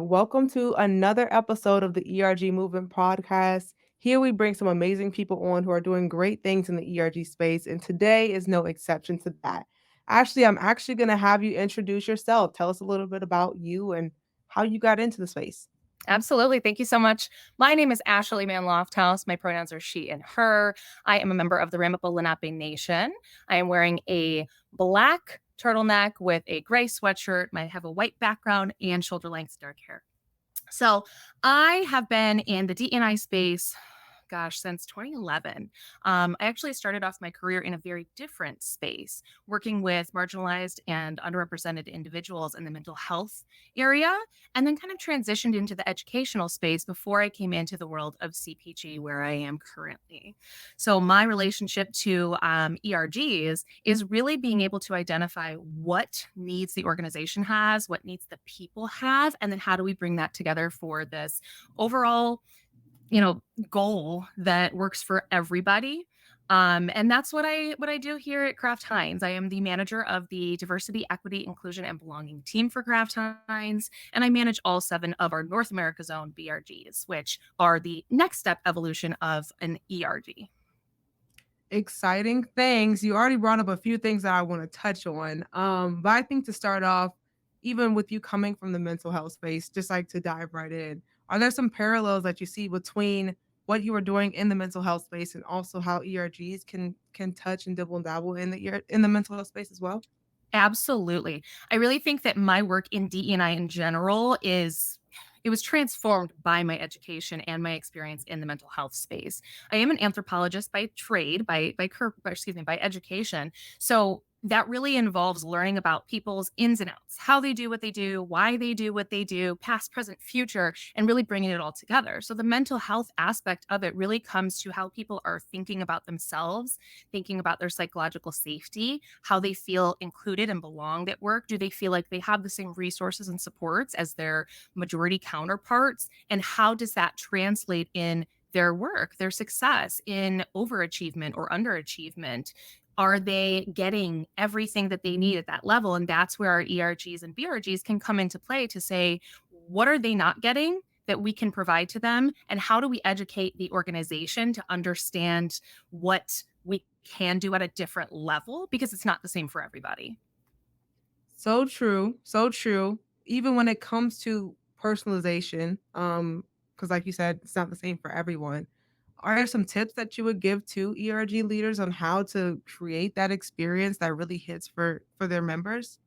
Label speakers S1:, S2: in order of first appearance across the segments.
S1: Welcome to another episode of the ERG Movement Podcast. Here we bring some amazing people on who are doing great things in the ERG space, and today is no exception to that. I'm actually going to have you introduce yourself. Tell us a little bit about you and how you got into the space.
S2: Absolutely. Thank you so much. My name is Asheli Mann-Lofthouse. My pronouns are she and her. I am a member of the Ramapo Lenape Nation. I am wearing a black turtleneck with a gray sweatshirt. I have a white background and shoulder length dark hair. So I have been in the DNI space, since 2011. I actually started off my career in a very different space, working with marginalized and underrepresented individuals in the mental health area, and then kind of transitioned into the educational space before I came into the world of CPG, where I am currently. So my relationship to ERGs is really being able to identify what needs the organization has, what needs the people have, and then how do we bring that together for this overall goal that works for everybody. And that's what I do here at Kraft Heinz. I am the manager of the Diversity, Equity, Inclusion, and Belonging team for Kraft Heinz, and I manage all 7 of our North America Zone BRGs, which are the next step evolution of an ERG.
S1: Exciting things. You already brought up a few things that I want to touch on. But I think to start off, even with you coming from the mental health space, just like to dive right in, are there some parallels that you see between what you were doing in the mental health space and also how ERGs can touch and dibble and dabble in the mental health space as well?
S2: Absolutely. I really think that my work in DE&I in general it was transformed by my education and my experience in the mental health space. I am an anthropologist by trade, by education. So that really involves learning about people's ins and outs, how they do what they do, why they do what they do, past, present, future, and really bringing it all together. So the mental health aspect of it really comes to how people are thinking about themselves, thinking about their psychological safety, how they feel included and belonged at work. Do they feel like they have the same resources and supports as their majority counterparts? And how does that translate in their work, their success, in overachievement or underachievement? Are they getting everything that they need at that level? And that's where our ERGs and BRGs can come into play to say, what are they not getting that we can provide to them? And how do we educate the organization to understand what we can do at a different level? Because it's not the same for everybody.
S1: So true, so true. Even when it comes to personalization, because like you said, it's not the same for everyone. Are there some tips that you would give to ERG leaders on how to create that experience that really hits for their members?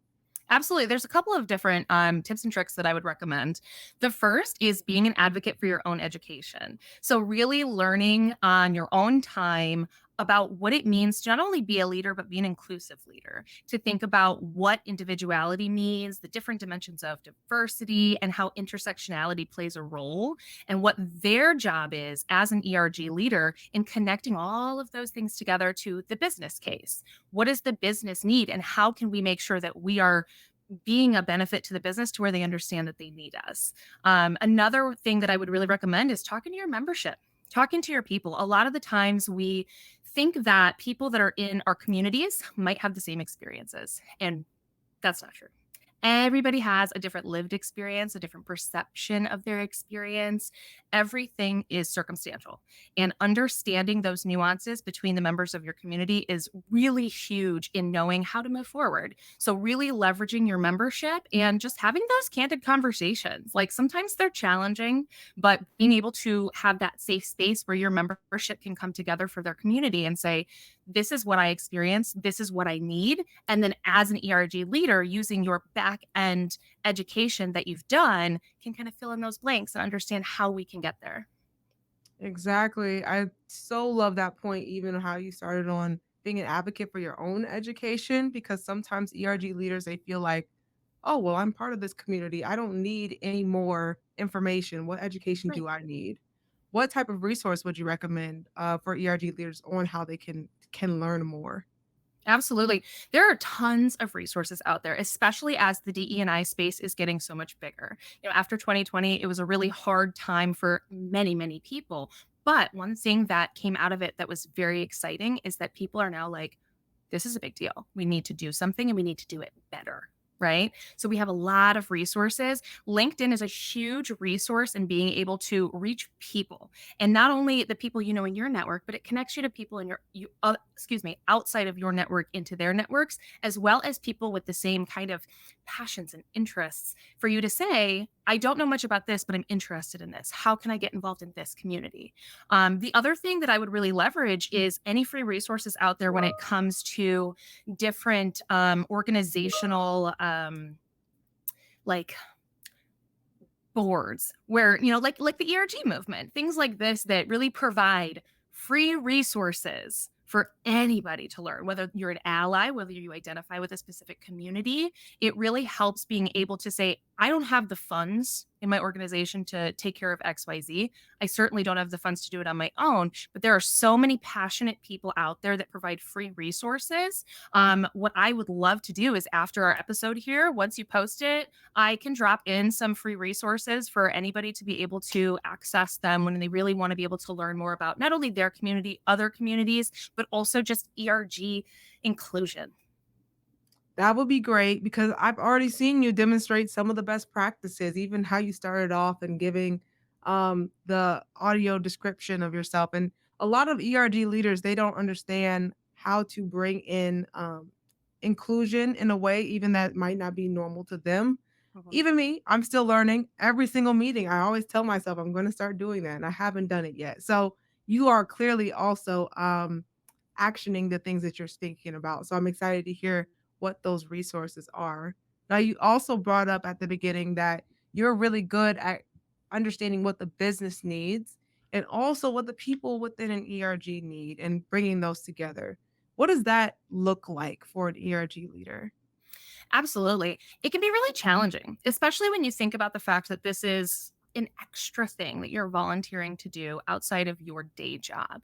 S2: Absolutely. There's a couple of different tips and tricks that I would recommend. The first is being an advocate for your own education. So, really learning on your own time about what it means to not only be a leader, but be an inclusive leader, to think about what individuality means, the different dimensions of diversity, and how intersectionality plays a role, and what their job is as an ERG leader in connecting all of those things together to the business case. What does the business need, and how can we make sure that we are being a benefit to the business to where they understand that they need us. Another thing that I would really recommend is talking to your membership, talking to your people. A lot of the times we think that people that are in our communities might have the same experiences, and that's not true. Everybody has a different lived experience, a different perception of their experience. Everything is circumstantial. And understanding those nuances between the members of your community is really huge in knowing how to move forward. So, really leveraging your membership and just having those candid conversations. Like sometimes they're challenging, but being able to have that safe space where your membership can come together for their community and say, this is what I experienced, this is what I need. And then as an ERG leader, using your back end education that you've done can kind of fill in those blanks and understand how we can get there.
S1: Exactly. I so love that point, even how you started on being an advocate for your own education, because sometimes ERG leaders, they feel like, oh, well, I'm part of this community. I don't need any more information. What education
S2: Right.
S1: do I need? What type of resource would you recommend for ERG leaders on how they can learn more?
S2: Absolutely. There are tons of resources out there, especially as the DE&I space is getting so much bigger. After 2020, it was a really hard time for many, many people. But one thing that came out of it that was very exciting is that people are now like, this is a big deal. We need to do something and we need to do it better. right? So we have a lot of resources. LinkedIn is a huge resource in being able to reach people, and not only the people you know in your network, but it connects you to people in outside of your network into their networks, as well as people with the same kind of passions and interests for you to say, I don't know much about this, but I'm interested in this. How can I get involved in this community? The other thing that I would really leverage is any free resources out there when it comes to different organizational like boards where, like the ERG movement, things like this that really provide free resources for anybody to learn, whether you're an ally, whether you identify with a specific community. It really helps being able to say, I don't have the funds in my organization to take care of XYZ. I certainly don't have the funds to do it on my own, but there are so many passionate people out there that provide free resources. What I would love to do is after our episode here, once you post it, I can drop in some free resources for anybody to be able to access them when they really want to be able to learn more about not only their community, other communities, but also just ERG inclusion.
S1: That would be great because I've already seen you demonstrate some of the best practices, even how you started off and giving the audio description of yourself. And a lot of ERG leaders, they don't understand how to bring in inclusion in a way, even that might not be normal to them.
S2: Mhm.
S1: Even me, I'm still learning every single meeting. I always tell myself I'm going to start doing that, and I haven't done it yet. So you are clearly also actioning the things that you're thinking about. So I'm excited to hear what those resources are. Now, you also brought up at the beginning that you're really good at understanding what the business needs and also what the people within an ERG need and bringing those together. What does that look like for an ERG leader?
S2: Absolutely. It can be really challenging, especially when you think about the fact that this is an extra thing that you're volunteering to do outside of your day job.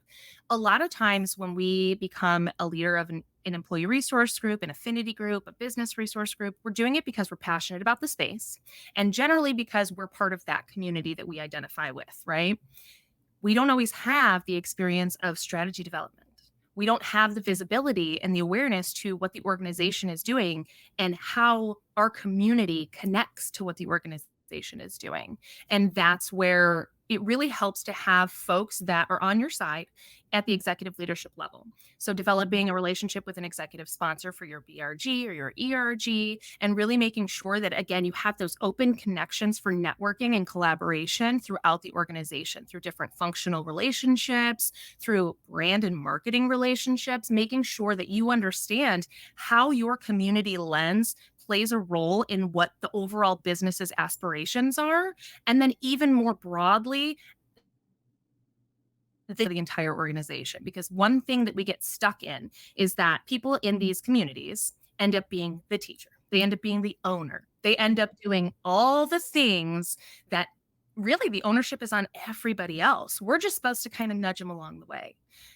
S2: A lot of times when we become a leader of an employee resource group, an affinity group, a business resource group, we're doing it because we're passionate about the space and generally because we're part of that community that we identify with, right? We don't always have the experience of strategy development. We don't have the visibility and the awareness to what the organization is doing and how our community connects to what the organization is doing. And that's where it really helps to have folks that are on your side at the executive leadership level. So, developing a relationship with an executive sponsor for your BRG or your ERG, and really making sure that, again, you have those open connections for networking and collaboration throughout the organization through different functional relationships, through brand and marketing relationships, making sure that you understand how your community lens plays a role in what the overall business's aspirations are. And then, even more broadly, the entire organization. Because one thing that we get stuck in is that people in these communities end up being the teacher, they end up being the owner, they end up doing all the things that really the ownership is on everybody else. We're just supposed to kind of nudge them along the way.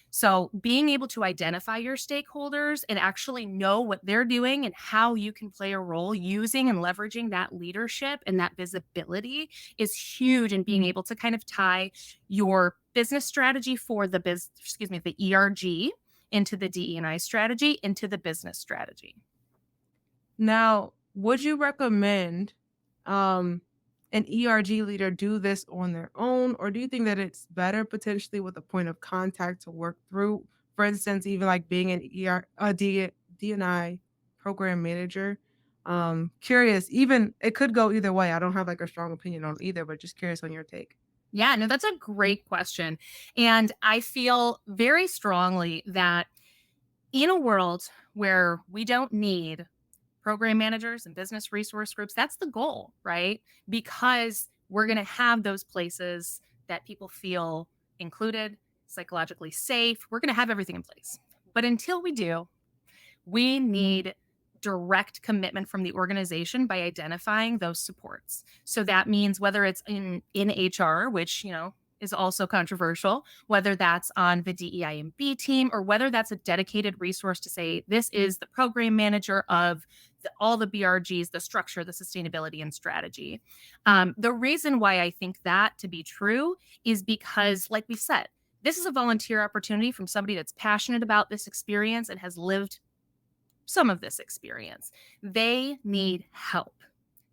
S2: So, being able to identify your stakeholders and actually know what they're doing and how you can play a role using and leveraging that leadership and that visibility is huge in being able to kind of tie your business strategy for the ERG into the DE&I strategy into the business strategy.
S1: Now, would you recommend um, an ERG leader do this on their own, or do you think that it's better potentially with a point of contact to work through? For instance, even like being an D&I program manager. Curious, even it could go either way. I don't have like a strong opinion on either, but just curious on your take.
S2: Yeah, no, that's a great question. And I feel very strongly that in a world where we don't need program managers and business resource groups, that's the goal, right? Because we're going to have those places that people feel included, psychologically safe. We're going to have everything in place. But until we do, we need direct commitment from the organization by identifying those supports. So that means whether it's in HR, which, is also controversial, whether that's on the DEIMB team or whether that's a dedicated resource to say this is the program manager of all the BRGs, the structure, the sustainability and strategy. The reason why I think that to be true is because, like we said, this is a volunteer opportunity from somebody that's passionate about this experience and has lived some of this experience. They need help.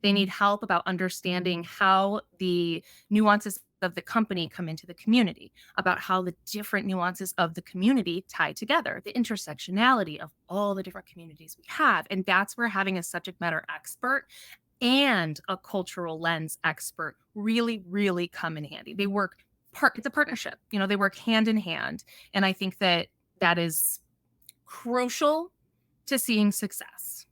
S2: They need help about understanding how the nuances of the company come into the community, about how the different nuances of the community tie together, the intersectionality of all the different communities we have. And that's where having a subject matter expert and a cultural lens expert really, really come in handy. They work it's a partnership. They work hand in hand. And I think that that is crucial to seeing success.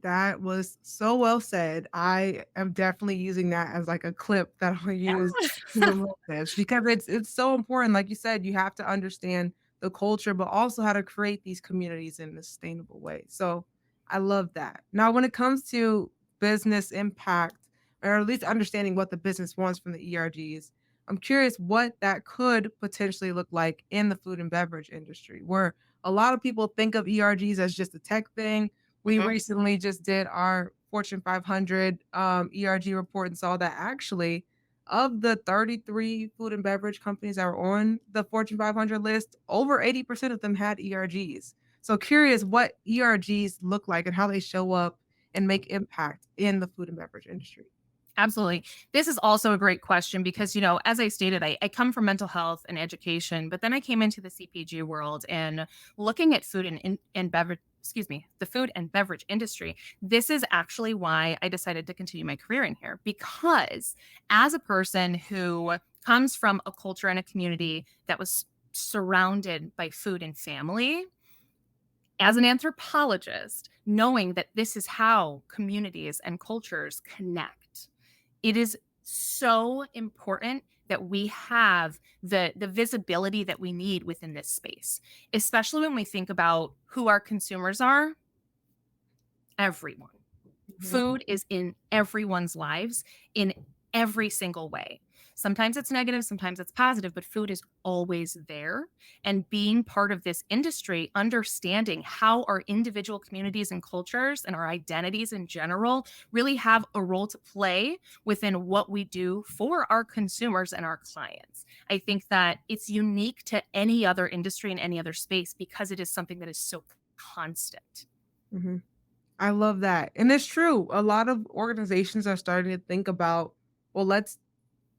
S1: That was so well said. I am definitely using that as like a clip that I'll use to promote this because it's so important. Like you said, you have to understand the culture, but also how to create these communities in a sustainable way. So I love that. Now, when it comes to business impact, or at least understanding what the business wants from the ERGs, I'm curious what that could potentially look like in the food and beverage industry, where a lot of people think of ERGs as just a tech thing. We
S2: Mhm.
S1: recently just did our Fortune 500 ERG report and saw that actually of the 33 food and beverage companies that were on the Fortune 500 list, over 80% of them had ERGs. So curious what ERGs look like and how they show up and make impact in the food and beverage industry.
S2: Absolutely. This is also a great question because, as I stated, I come from mental health and education, but then I came into the CPG world and looking at food and beverage, excuse me, the food and beverage industry. This is actually why I decided to continue my career in here because as a person who comes from a culture and a community that was surrounded by food and family, as an anthropologist, knowing that this is how communities and cultures connect, it is so important that we have the visibility that we need within this space, especially when we think about who our consumers are. Everyone.
S1: Mhm.
S2: Food is in everyone's lives in every single way. Sometimes it's negative, sometimes it's positive, but food is always there. And being part of this industry, understanding how our individual communities and cultures and our identities in general really have a role to play within what we do for our consumers and our clients. I think that it's unique to any other industry in any other space because it is something that is so constant.
S1: Mhm. I love that. And it's true. A lot of organizations are starting to think about, well, let's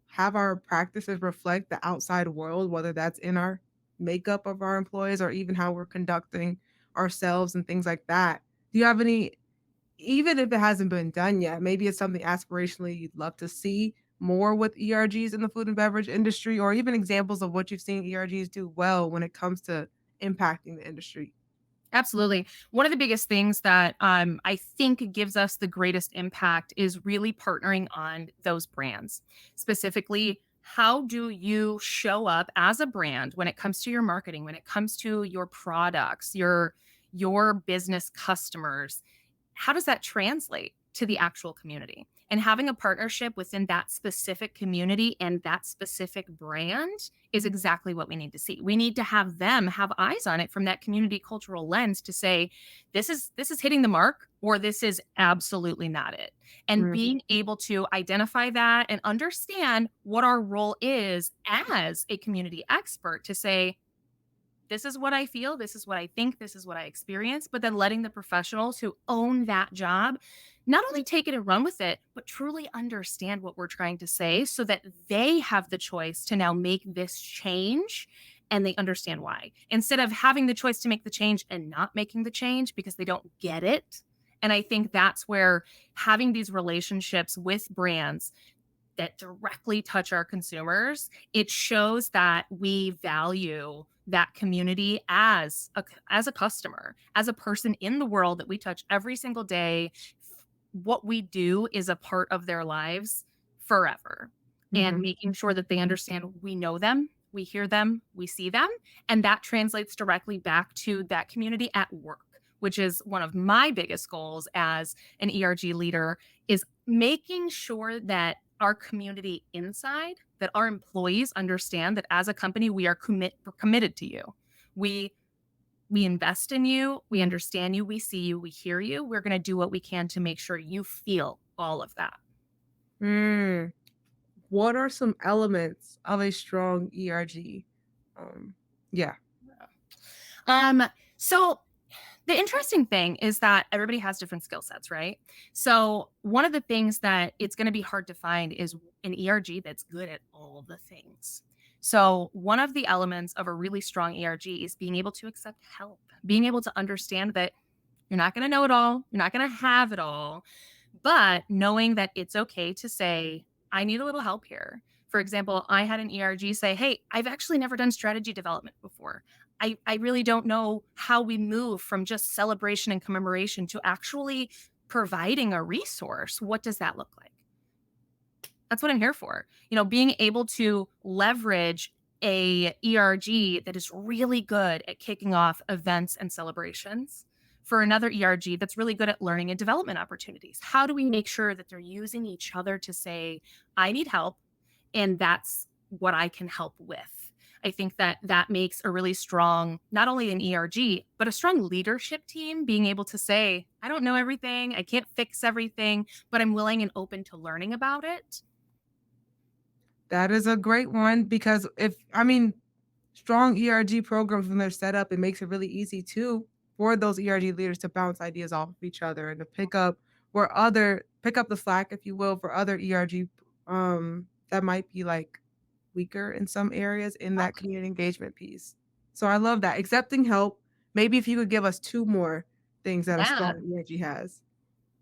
S1: have our practices reflect the outside world, whether that's in our makeup of our employees or even how we're conducting ourselves and things like that. Do you have any, even if it hasn't been done yet, maybe it's something aspirationally you'd love to see more with ERGs in the food and beverage industry, or even examples of what you've seen ERGs do well when it comes to impacting the industry?
S2: Absolutely. One of the biggest things that I think gives us the greatest impact is really partnering on those brands. Specifically, how do you show up as a brand when it comes to your marketing, when it comes to your products, your business customers? How does that translate to the actual community? And having a partnership within that specific community and that specific brand is exactly what we need to see. We need to have them have eyes on it from that community cultural lens to say this is hitting the mark or this is absolutely not it. And
S1: Mm,
S2: being able to identify that and understand what our role is as a community expert to say this is what I feel, this is what I think, this is what I experience, but then letting the professionals who own that job not only take it and run with it, but truly understand what we're trying to say so that they have the choice to now make this change and they understand why. Instead of having the choice to make the change and not making the change because they don't get it. And I think that's where having these relationships with brands that directly touch our consumers, it shows that we value that community as a customer, as a person in the world that we touch every single day. What we do is a part of their lives forever. And
S1: mhm,
S2: making sure that they understand we know them, we hear them, we see them, and that translates directly back to that community at work, which is one of my biggest goals as an ERG leader is making sure that our community inside, that our employees understand that as a company, we're committed to you. We we invest in you, we understand you, we see you, we hear you. We're going to do what we can to make sure you feel all of that.
S1: mm. What are some elements of a strong ERG? Um, yeah.
S2: Um, so The interesting thing is that everybody has different skill sets, right? So, one of the things that it's going to be hard to find is an ERG that's good at all the things. So, one of the elements of a really strong ERG is being able to accept help, being able to understand that you're not going to know it all, you're not going to have it all, but knowing that it's okay to say, I need a little help here. For example, I had an ERG say, hey, I've actually never done strategy development before. I really don't know how we move from just celebration and commemoration to actually providing a resource. What does that look like? That's what I'm here for. Being able to leverage a ERG that is really good at kicking off events and celebrations for another ERG that's really good at learning and development opportunities. How do we make sure that they're using each other to say, I need help, and that's what I can help with? I think that that makes a really strong, not only an ERG, but a strong leadership team being able to say, I don't know everything, I can't fix everything, but I'm willing and open to learning about it.
S1: That is a great one because strong ERG programs, when they're set up, it makes it really easy too for those ERG leaders to bounce ideas off of each other and to pick up the slack, if you will, for other ERG that might be like weaker in some areas in that community engagement piece. So I love that. Accepting help. Maybe if you could give us two more things that a
S2: Yeah.
S1: strong ERG has.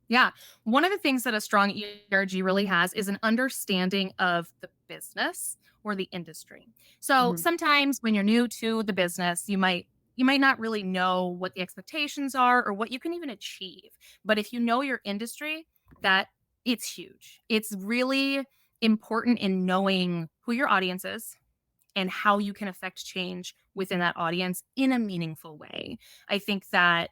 S2: Yeah. One of the things that a strong ERG really has is an understanding of the business or the industry. So
S1: Mhm.
S2: sometimes when you're new to the business, you might not really know what the expectations are or what you can even achieve. But if you know your industry, that it's huge. It's really important in knowing who your audience is and how you can affect change within that audience in a meaningful way. I think that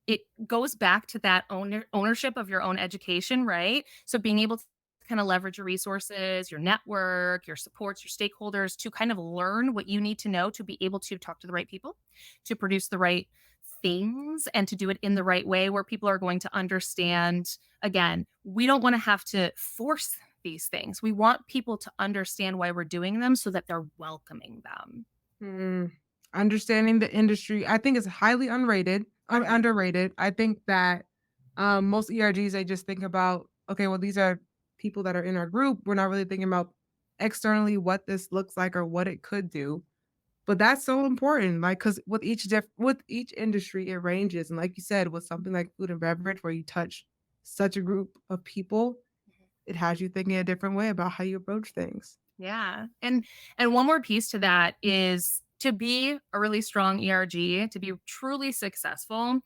S2: it goes back to that ownership of your own education, right? So being able to kind of leverage your resources, your network, your supports, your stakeholders to kind of learn what you need to know to be able to talk to the right people, to produce the right things, and to do it in the right way where people are going to understand. Again, we don't want to have to force these things. We want people to understand why we're doing them so that they're welcoming them.
S1: Mm. Understanding the industry, I think is highly underrated. I think that most ERGs, they just think about, okay, well, these are people that are in our group. We're not really thinking about externally what this looks like or what it could do. But that's so important, like, because with each industry, it ranges, and like you said, with something like food and beverage where you touch such a group of people, it has you thinking a different way about how you approach things.
S2: Yeah. And one more piece to that is to be a really strong ERG, to be truly successful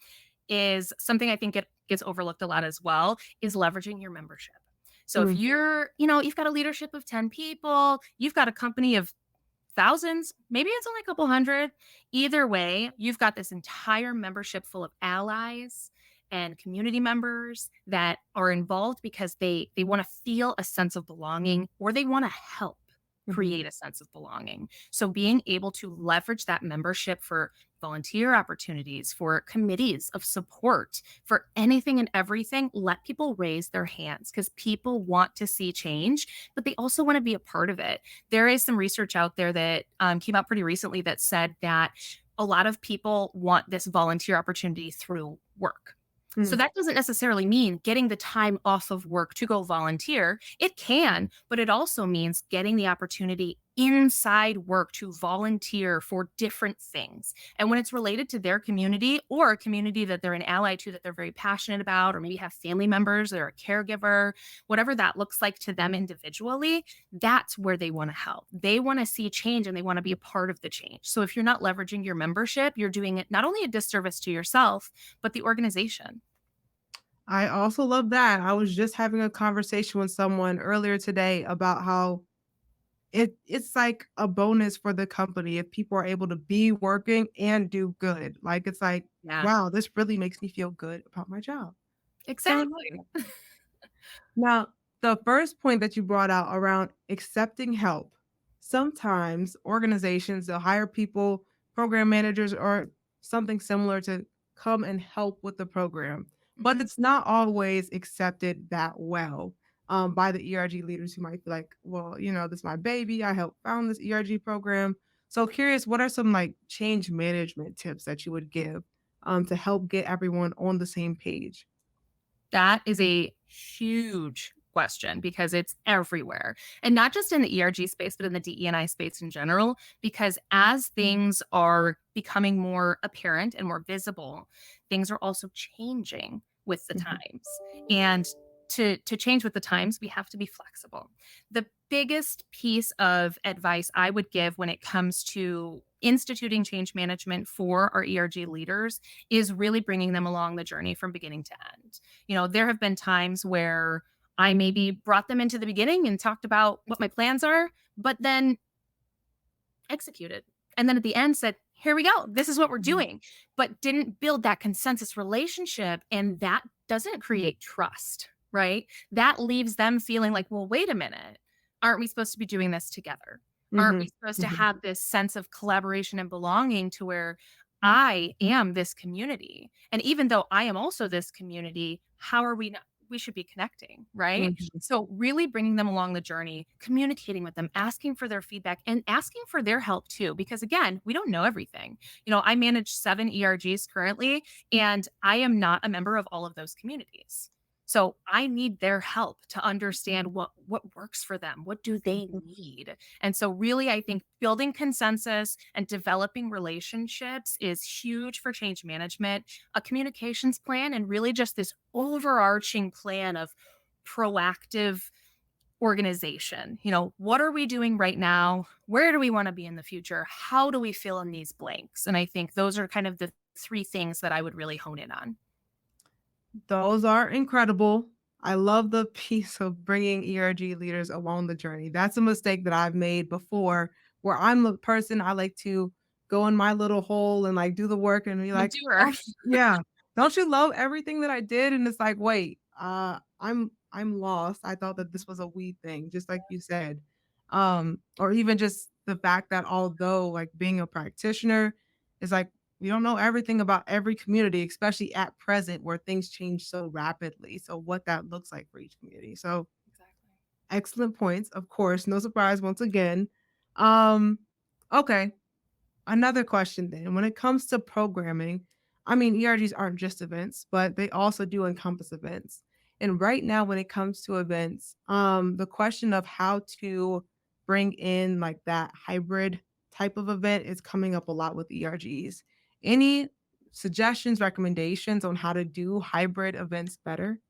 S2: is something I think it gets overlooked a lot as well, is leveraging your membership. So if
S1: Mm,
S2: you've got a leadership of 10 people, you've got a company of thousands, maybe it's only a couple hundred. Either way, you've got this entire membership full of allies and community members that are involved because they want to feel a sense of belonging or they want to help
S1: mhm.
S2: create a sense of belonging. So being able to leverage that membership for volunteer opportunities, for committees of support, for anything and everything, let people raise their hands because people want to see change, but they also want to be a part of it. There is some research out there that came out pretty recently that said that a lot of people want this volunteer opportunity through work. So
S1: Mm,
S2: that doesn't necessarily mean getting the time off of work to go volunteer. It can, but it also means getting the opportunity inside work to volunteer for different things. And when it's related to their community or a community that they're an ally to that they're very passionate about, or maybe have family members or a caregiver, whatever that looks like to them individually, that's where they want to help. They want to see change and they want to be a part of the change. So if you're not leveraging your membership, you're doing it not only a disservice to yourself, but the organization.
S1: I also love that. I was just having a conversation with someone earlier today about how it's like a bonus for the company if people are able to be working and do good. Like, it's like,
S2: Yeah,
S1: "Wow, this really makes me feel good about my job." So I love
S2: exactly.
S1: that. Now, the first point that you brought out around accepting help. Sometimes organizations, they'll hire people, program managers, or something similar to come and help with the program, but
S2: Mhm.
S1: it's not always accepted that well by the ERG leaders who might be like, well, this is my baby. I helped found this ERG program. So curious, what are some like change management tips that you would give to help get everyone on the same page?
S2: That is a huge question because it's everywhere. And not just in the ERG space, but in the DE&I space in general. Because as things are becoming more apparent and more visible, things are also changing with the
S1: Mhm,
S2: times. And to change with the times, we have to be flexible. The biggest piece of advice I would give when it comes to instituting change management for our ERG leaders is really bringing them along the journey from beginning to end. There have been times where I maybe brought them into the beginning and talked about what my plans are, but then executed. And then at the end said, here we go. This is what we're
S1: mhm,
S2: doing, but didn't build that consensus relationship. And that doesn't create trust, right? That leaves them feeling like, well, wait a minute. Aren't we supposed to be doing this together? Aren't we
S1: mhm,
S2: supposed to
S1: mhm,
S2: have this sense of collaboration and belonging to where I am this community? And even though I am also this community, how are we not? We should be connecting, right?
S1: mhm,
S2: So, really bringing them along the journey, communicating with them, asking for their feedback, and asking for their help too. Because again, we don't know everything. I manage 7 ERGs currently, and I am not a member of all of those communities. So I need their help to understand what works for them. What do they
S1: mhm.
S2: need? And so really I think building consensus and developing relationships is huge for change management, a communications plan, and really just this overarching plan of proactive organization. What are we doing right now? Where do we want to be in the future? How do we fill in these blanks? And I think those are kind of the three things that I would really hone in on.
S1: Those are incredible. I love the piece of bringing ERG leaders along the journey. That's a mistake that I've made before where I'm the person I like to go in my little hole and like do the work and be
S2: I'm a
S1: like,
S2: doer.
S1: "Oh, yeah. Don't you love everything that I did?" And it's like, "Wait, I'm lost. I thought that this was a we thing," just like you said. Or even just the fact that although like being a practitioner is like we don't know everything about every community, especially at present where things change so rapidly. So what that looks like for each community. So
S2: Exactly.
S1: excellent points. Of course, no surprise once again. Um, okay. Another question then. When it comes to programming, I mean, ERGs aren't just events, but they also do encompass events. And right now, when it comes to events, the question of how to bring in like that hybrid type of event is coming up a lot with ERGs. Any suggestions, recommendations on how to do hybrid events better?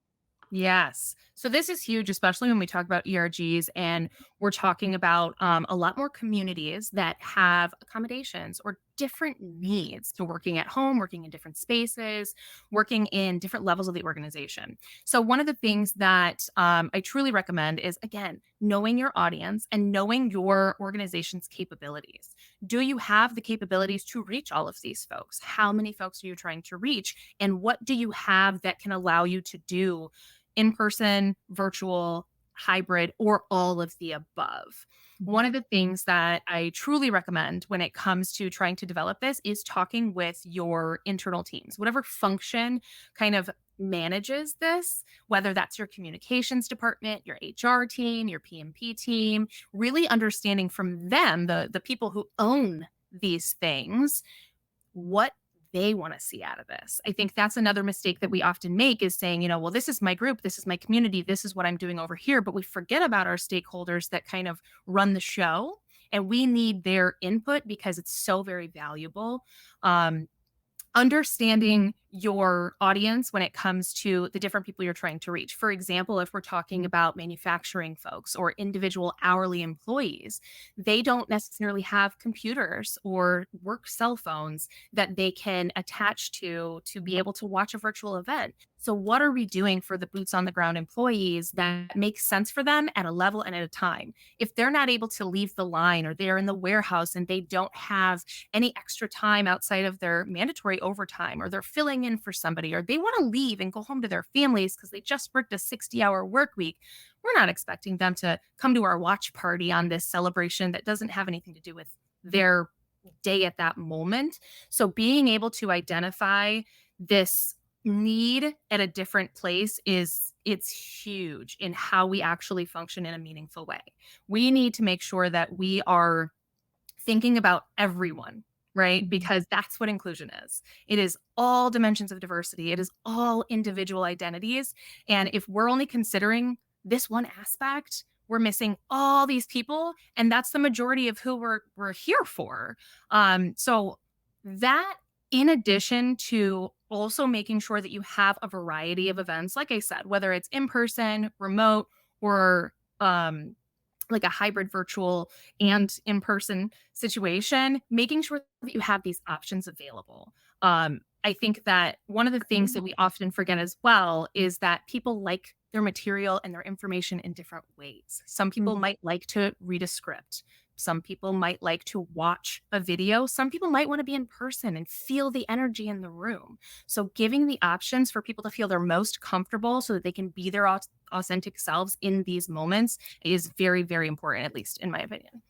S2: Yes. So this is huge, especially when we talk about ERGs and we're talking about a lot more communities that have accommodations or different needs to working at home, working in different spaces, working in different levels of the organization. So one of the things that I truly recommend is, again, knowing your audience and knowing your organization's capabilities. Do you have the capabilities to reach all of these folks? How many folks are you trying to reach? And what do you have that can allow you to do in person, virtual, hybrid, or all of the above?
S1: Mhm.
S2: One of the things that I truly recommend when it comes to trying to develop this is talking with your internal teams, whatever function kind of manages this, whether that's your communications department, your HR team, your PMP team, really understanding from them, the people who own these things, what they want to see out of this. I think that's another mistake that we often make is saying, well, this is my group, this is my community, this is what I'm doing over here. But we forget about our stakeholders that kind of run the show. And we need their input because it's so very valuable. Understanding your audience when it comes to the different people you're trying to reach. For example, if we're talking about manufacturing folks or individual hourly employees, they don't necessarily have computers or work cell phones that they can attach to be able to watch a virtual event. So what are we doing for the boots on the ground employees that makes sense for them at a level and at a time? If they're not able to leave the line or they're in the warehouse and they don't have any extra time outside of their mandatory overtime, or they're filling in for somebody, or they want to leave and go home to their families because they just worked a 60-hour work week, we're not expecting them to come to our watch party on this celebration that doesn't have anything to do with their day at that moment. So being able to identify this need at a different place it's huge in how we actually function in a meaningful way. We need to make sure that we are thinking about everyone, right?
S1: Mhm.
S2: Because that's what inclusion is. It is all dimensions of diversity. It is all individual identities. And if we're only considering this one aspect, we're missing all these people, and that's the majority of who we're here for. So that, in addition to also making sure that you have a variety of events, like I said, whether it's in person, remote, or like a hybrid virtual and in person situation, making sure that you have these options available. I think that one of the things that we often forget as well is that people like their material and their information in different ways. Some people
S1: Mhm.
S2: might like to read a script. Some people might like to watch a video. Some people might want to be in person and feel the energy in the room. So, giving the options for people to feel their most comfortable so that they can be their authentic selves in these moments is very, very important, at least in my opinion.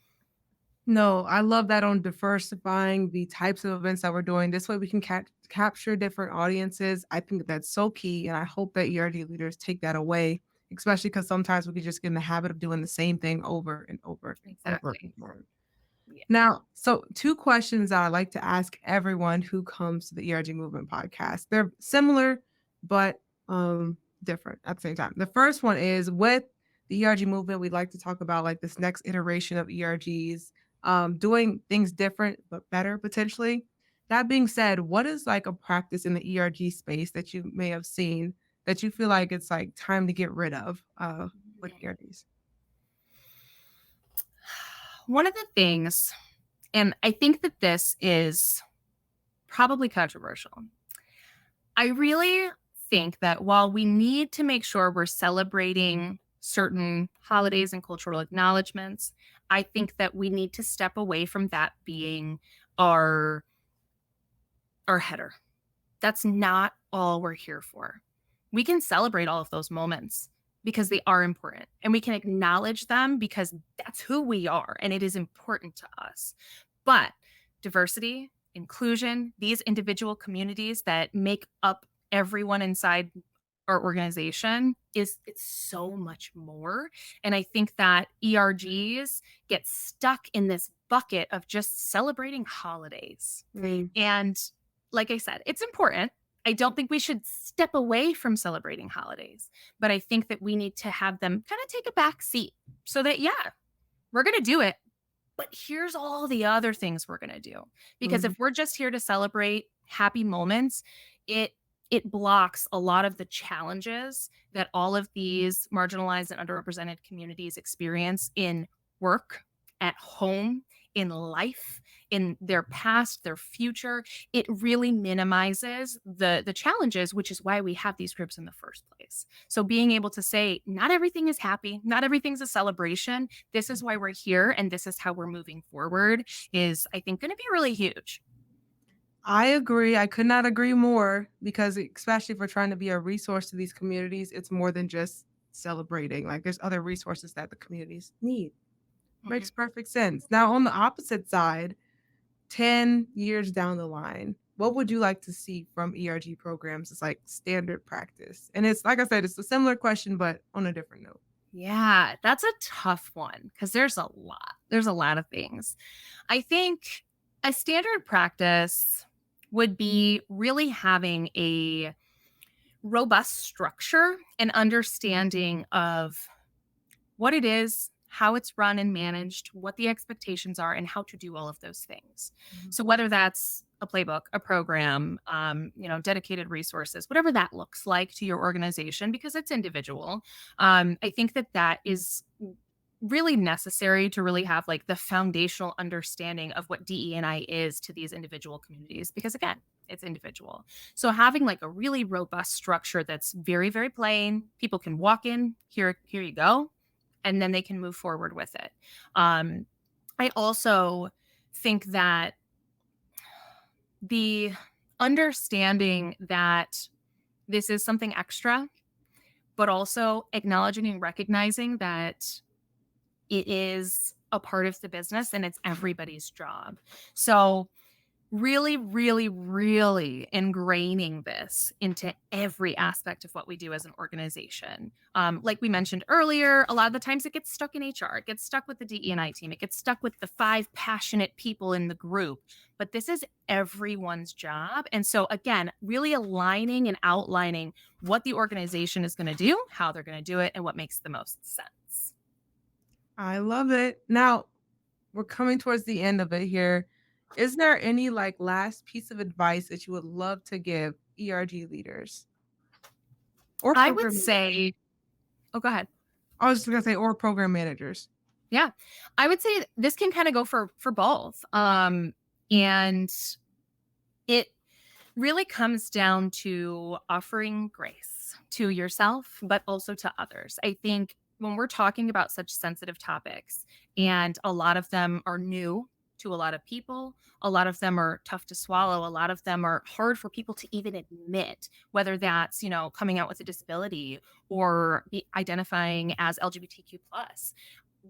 S1: No, I love that on diversifying the types of events that we're doing. This way we can capture different audiences. I think that's so key, and I hope that ERG leaders take that away, especially because sometimes we can just get in the habit of doing the same thing over and over and over
S2: Exactly.
S1: again.
S2: Yeah.
S1: Now, so 2 questions that I like to ask everyone who comes to the ERG Movement Podcast. They're similar, but, different at the same time. The first one is, with the ERG movement, we'd like to talk about, like, this next iteration of ERGs, doing things different but better potentially. That being said, what is, like, a practice in the ERG space that you may have seen that you feel like it's, like, time to get rid of, with ERGs?
S2: One of the things, and I think that this is probably controversial. I really think that while we need to make sure we're celebrating certain holidays and cultural acknowledgments, I think that we need to step away from that being our our header. That's not all we're here for. We can celebrate all of those moments because they are important, and we can acknowledge them because that's who we are and it is important to us. But diversity, inclusion, these individual communities that make up everyone inside our organization, is it's so much more. And I think that ERGs get stuck in this bucket of just celebrating holidays.
S1: Mm,
S2: And like I said, it's important. I don't think we should step away from celebrating holidays, but I think that we need to have them kind of take a back seat so that, yeah, we're going to do it. But here's all the other things we're going to do. Because
S1: mhm,
S2: if we're just here to celebrate happy moments, it it blocks a lot of the challenges that all of these marginalized and underrepresented communities experience in work, at home, in life, in their past, their future. It really minimizes the challenges, which is why we have these groups in the first place. So being able to say, not everything is happy, not everything's a celebration. This is why we're here, and this is how we're moving forward is, I think, going to be really huge.
S1: I agree. I could not agree more because especially if we're trying to be a resource to these communities, it's more than just celebrating. Like there's other resources that the communities need.
S2: Mhm.
S1: Makes perfect sense. Now, on the opposite side, 10 years down the line, what would you like to see from ERG programs as like standard practice? And it's like I said, it's a similar question, but on a different note.
S2: Yeah, that's a tough one because there's a lot. There's a lot of things. I think a standard practice would be really having a robust structure and understanding of what it is, how it's run and managed, what the expectations are, and how to do all of those things.
S1: Mhm.
S2: So whether that's a playbook, a program, dedicated resources, whatever that looks like to your organization, because it's individual. I think that that is really necessary to really have like the foundational understanding of what DE&I is to these individual communities, because again, it's individual. So having like a really robust structure that's very, very plain, people can walk in, here you go, and then they can move forward with it. Um, I also think that the understanding that this is something extra, but also acknowledging and recognizing that it is a part of the business and it's everybody's job. So Really, really, really ingraining this into every aspect of what we do as an organization. Like we mentioned earlier, a lot of the times it gets stuck in HR, it gets stuck with the DE&I team, it gets stuck with the 5 passionate people in the group. But this is everyone's job. And so, again, really aligning and outlining what the organization is going to do, how they're going to do it, and what makes the most sense.
S1: I love it. Now, we're coming towards the end of it here. Is there any like last piece of advice that you would love to give ERG leaders or
S2: I would
S1: program?
S2: say, oh, go ahead.
S1: I was just gonna say or program managers.
S2: Yeah. I would say this can kind of go for both. And it really comes down to offering grace to yourself, but also to others. I think when we're talking about such sensitive topics, and a lot of them are new to a lot of people, a lot of them are tough to swallow, a lot of them are hard for people to even admit, whether that's, coming out with a disability or identifying as LGBTQ plus.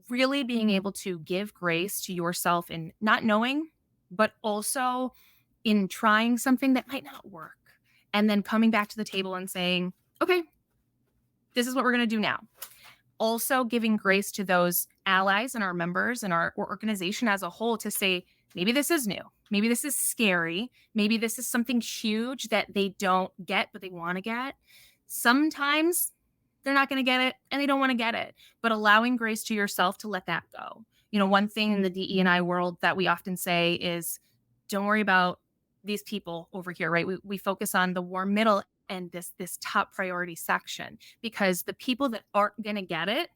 S2: Really being able to give grace to yourself in not knowing, but also in trying something that might not work. And then coming back to the table and saying, okay, this is what we're going to do now. Also giving grace to those allies and our members and our organization as a whole to say, maybe this is new. Maybe this is scary. Maybe this is something huge that they don't get, but they want to get. Sometimes they're not going to get it and they don't want to get it, but allowing grace to yourself to let that go. One thing in the DE&I world that we often say is, don't worry about these people over here, right? We focus on the warm middle and this top priority section, because the people that aren't going to get it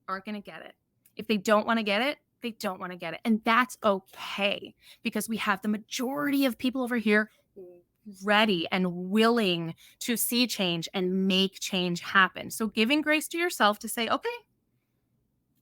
S2: aren't going to get it. If they don't want to get it, they don't want to get it. And that's okay, because we have the majority of people over here ready and willing to see change and make change happen. So giving grace to yourself to say, okay,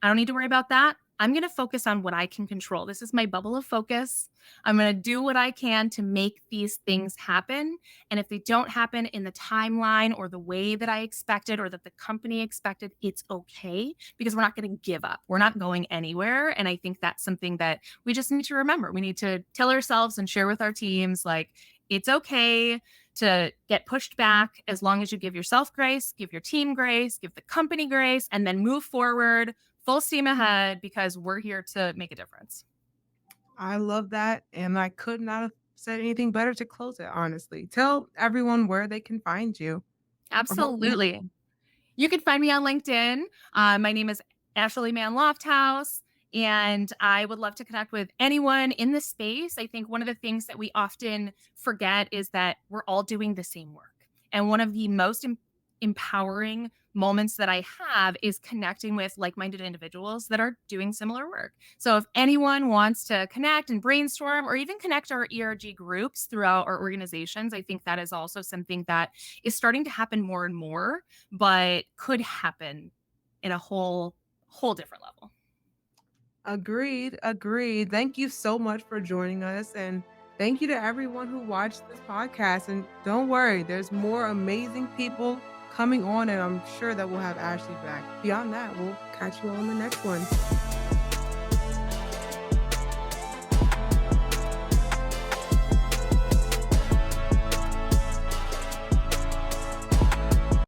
S2: I don't need to worry about that. I'm going to focus on what I can control. This is my bubble of focus. I'm going to do what I can to make these things happen. And if they don't happen in the timeline or the way that I expected or that the company expected, it's okay, because we're not going to give up. We're not going anywhere. And I think that's something that we just need to remember. We need to tell ourselves and share with our teams, like, it's okay to get pushed back as long as you give yourself grace, give your team grace, give the company grace, and then move forward full steam ahead, because we're here to make a difference.
S1: I love that. And I could not have said anything better to close it, honestly. Tell everyone where they can find you.
S2: Absolutely. You can find me on LinkedIn. My name is Asheli Mann-Lofthouse, and I would love to connect with anyone in the space. I think one of the things that we often forget is that we're all doing the same work. And one of the most empowering moments that I have is connecting with like-minded individuals that are doing similar work. So if anyone wants to connect and brainstorm, or even connect our ERG groups throughout our organizations, I think that is also something that is starting to happen more and more, but could happen in a whole different level.
S1: Agreed. Agreed. Thank you so much for joining us. And thank you to everyone who watched this podcast. And don't worry, there's more amazing people coming on, and I'm sure that we'll have Ashley back. Beyond that, we'll catch you on the next one.